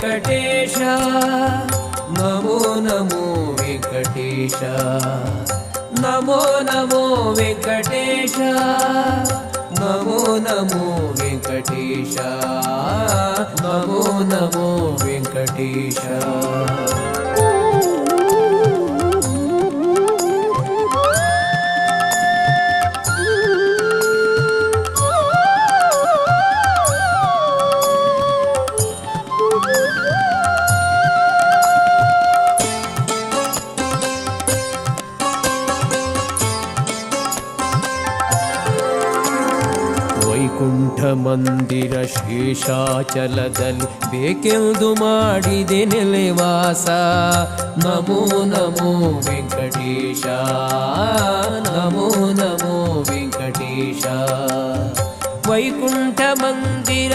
ವೆಂಕಟೇಶ ನಮೋ ನಮೋ ವೆಂಕಟೇಶ ನಮೋ ನಮೋ ವೆಂಕಟೇಶ ನಮೋ ನಮೋ ವೆಂಕಟೇಶ ನಮೋ ನಮೋ ವೆಂಕಟೇಶ ವೈಕುಂಠ ಮಂದಿರ ಶೇಷಾಚಲದಲ್ಲಿ ಬೇಕೆಂದು ಮಾಡಿದೆ ನೆಲೆವಾಸ ನಮೋ ನಮೋ ವೆಂಕಟೇಶ ನಮೋ ನಮೋ ವೆಂಕಟೇಶ ವೈಕುಂಠ ಮಂದಿರ